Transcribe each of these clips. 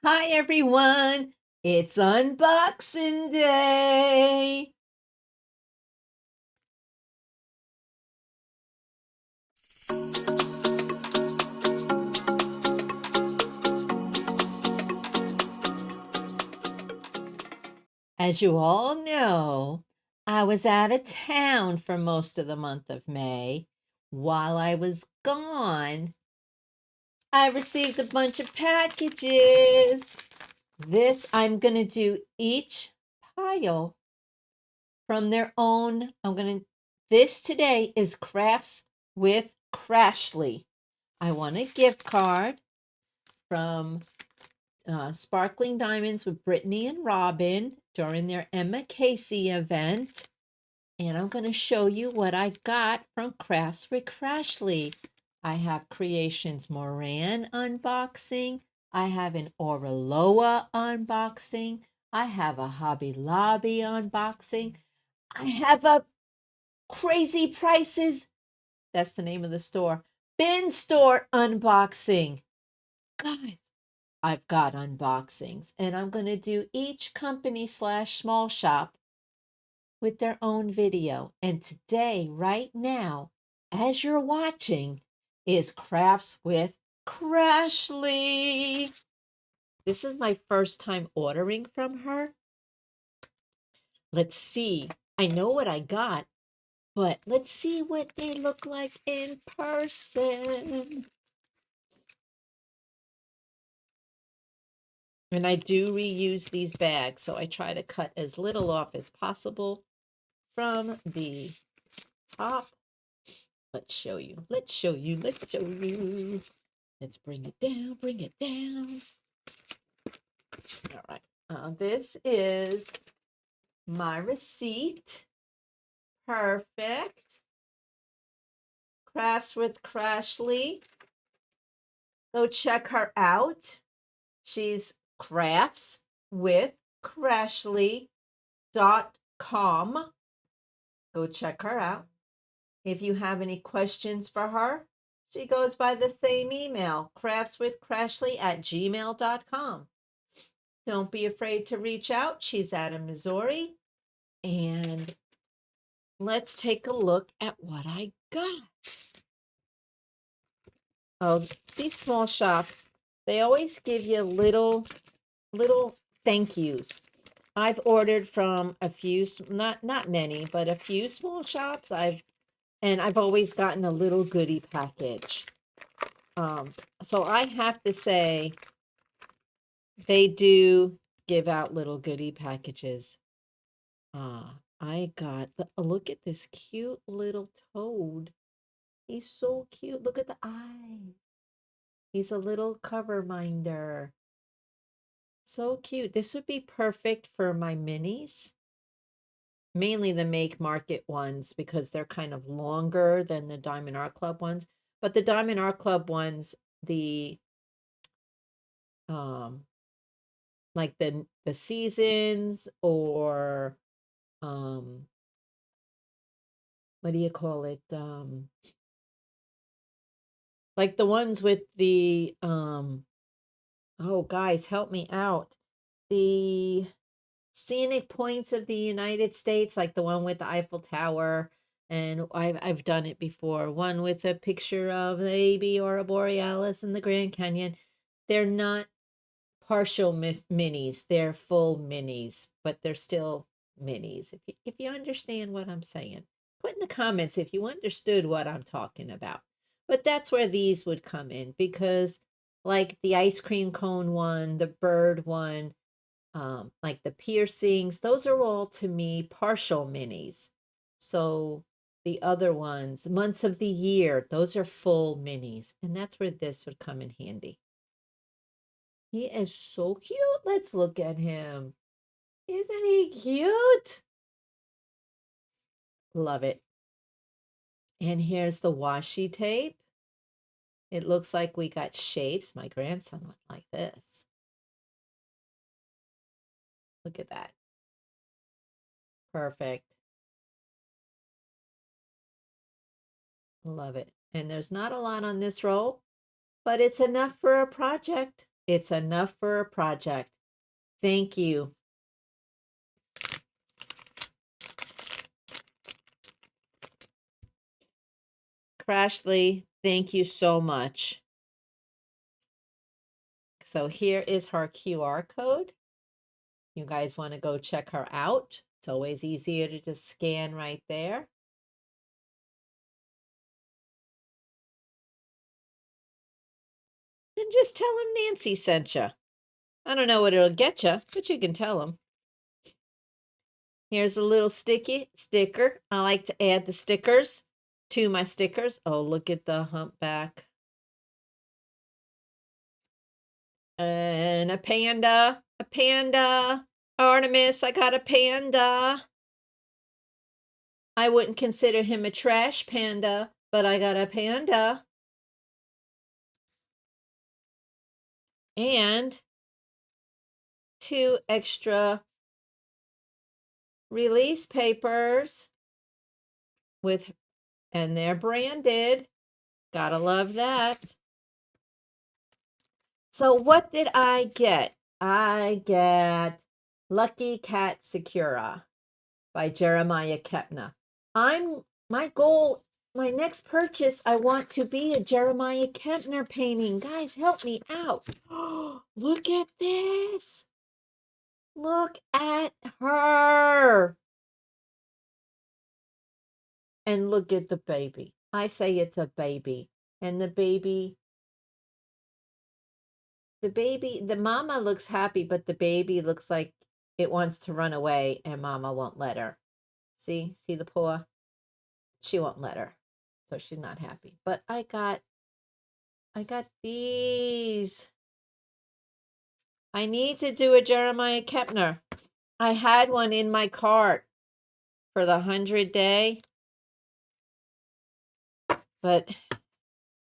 Hi everyone, it's unboxing day. As you all know, I was out of town for most of the month of May. While I was gone, I received a bunch of packages. I'm going to do each pile from their own. This today is Crafts with Crashley. I want a gift card from Sparkling Diamonds with Brittany and Robin during their Emma Casey event. And I'm going to show you what I got from Crafts with Crashley. I have Creations Moran unboxing. I have an Oraloa unboxing. I have a Hobby Lobby unboxing. I have a Crazy Prices, that's the name of the store, Bin Store unboxing. Guys, I've got unboxings, and I'm going to do each company slash small shop with their own video. And today, right now, as you're watching, is Crafts with Crashley. This is my first time ordering from her. Let's see. I know what I got, but let's see what they look like in person. And I do reuse these bags, so I try to cut as little off as possible from the top. Let's show you. Let's show you. Let's show you. Let's bring it down. Bring it down. All right. This is my receipt. Perfect. Crafts with Crashley. Go check her out. She's crafts with Crashley.com. Go check her out. If you have any questions for her, she goes by the same email, craftswithcrashley@gmail.com. Don't be afraid to reach out. She's out of Missouri. And let's take a look at what I got. Oh, these small shops, they always give you little thank yous. I've ordered from a few, not many, but a few small shops. I've always gotten a little goodie package. So I have to say, they do give out little goodie packages. I got look at this cute little toad. He's so cute. Look at the eye. He's a little cover minder. So cute. This would be perfect for my minis. Mainly the Make Market ones because they're kind of longer than the Diamond Art Club ones. But the Diamond Art Club ones, the um like the seasons, or um what do you call it, like the ones with the oh guys, help me out, the scenic points of the United States, like the one with the Eiffel Tower. And I've done it before, one with a picture of the Aurora Borealis and the Grand Canyon. They're not partial minis, they're full minis, but they're still minis. If you understand what I'm saying, put in the comments if you understood what I'm talking about. But that's where these would come in, because like the ice cream cone one, the bird one, like the piercings, those are all to me partial minis. So the other ones, months of the year, those are full minis, and that's where this would come in handy. He is so cute. Let's look at him. Isn't he cute? Love it. And here's the washi tape. It looks like we got shapes. My grandson went like this. Look at that. Perfect. Love it. And there's not a lot on this roll, but it's enough for a project. It's enough for a project. Thank you. Crashley, thank you so much. So here is her QR code. You guys want to go check her out. It's always easier to just scan right there. And just tell them Nancy sent you. I don't know what it'll get you, but you can tell them. Here's a little sticker. I like to add the stickers to my stickers. Oh, look at the humpback. And a panda. Artemis, I got a panda. I wouldn't consider him a trash panda, but I got a panda. And 2 extra release papers and they're branded. Gotta love that. So what did I get? I get Lucky Cat Secura by Jeremiah Kepner. My goal, my next purchase, I want to be a Jeremiah Kepner painting. Guys, help me out. Look at this. Look at her. And look at the baby. I say it's a baby. And the mama looks happy, but the baby looks like it wants to run away and mama won't let her. See the paw? She won't let her. So she's not happy. But I got these. I need to do a Jeremiah Kepner. I had one in my cart for the 100-day, but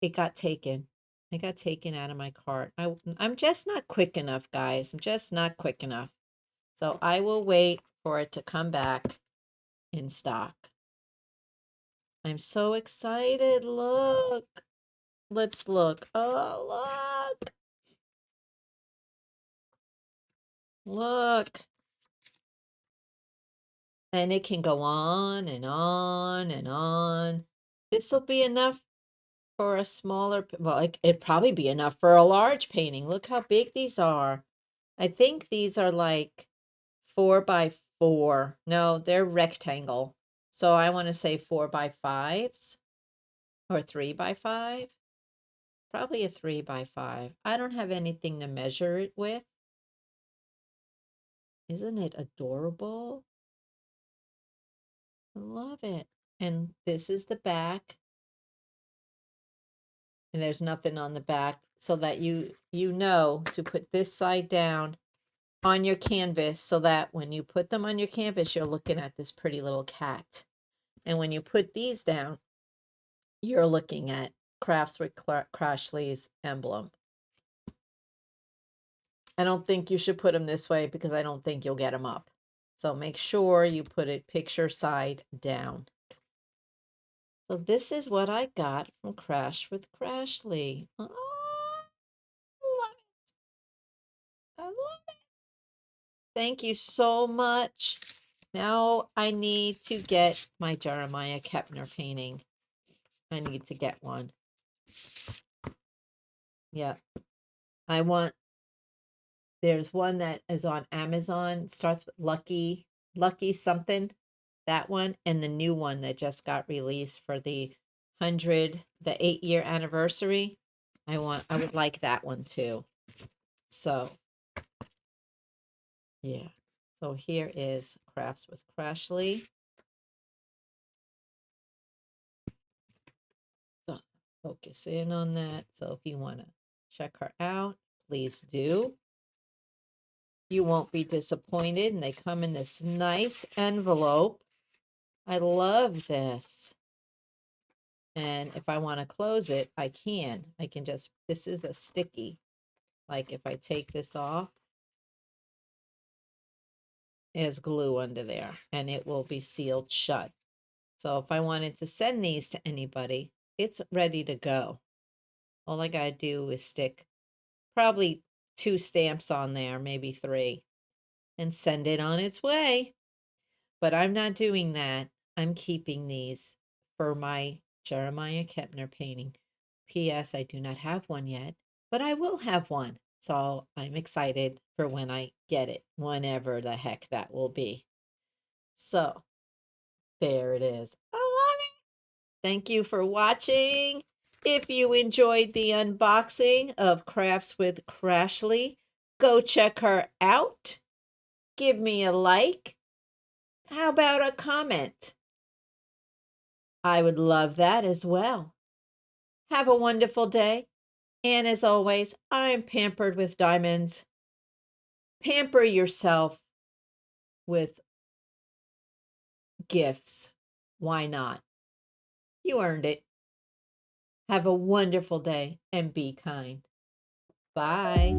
it got taken. It got taken out of my cart. I'm just not quick enough, guys. I'm just not quick enough. So I will wait for it to come back in stock. I'm so excited. Look. Let's look. Oh, look. Look. And it can go on and on and on. This will be enough for a smaller, well, it'd probably be enough for a large painting. Look how big these are. I think these are like 4x4. No, they're rectangle. So I want to say 4x5s or 3x5. Probably a 3x5. I don't have anything to measure it with. Isn't it adorable? I love it. And this is the back. And there's nothing on the back so that you know to put this side down on your canvas so that when you put them on your canvas, you're looking at this pretty little cat. And when you put these down, you're looking at Crafts with Crashley's emblem. I don't think you should put them this way because I don't think you'll get them up. So make sure you put it picture side down. So this is what I got from Crash with Crashley. Oh, love it. I love it. Thank you so much. Now I need to get my Jeremiah Kepner painting. I need to get one. Yeah. There's one that is on Amazon, starts with Lucky something, that one, and the new one that just got released for the 8-year anniversary. I would like that one too. So, yeah. So here is Crafts with Crashley. So focus in on that. So if you want to check her out, please do. You won't be disappointed. And they come in this nice envelope. I love this. And if I want to close it, I can. This is a sticky. Like if I take this off, there's glue under there and it will be sealed shut. So if I wanted to send these to anybody, it's ready to go. All I got to do is stick probably 2 stamps on there, maybe 3, and send it on its way. But I'm not doing that. I'm keeping these for my Jeremiah Kepner painting. P.S. I do not have one yet, but I will have one. So I'm excited for when I get it, whenever the heck that will be. So there it is. I love it. Thank you for watching. If you enjoyed the unboxing of Crafts with Crashley, go check her out. Give me a like. How about a comment? I would love that as well. Have a wonderful day. And as always, I'm pampered with diamonds. Pamper yourself with gifts. Why not? You earned it. Have a wonderful day and be kind. Bye.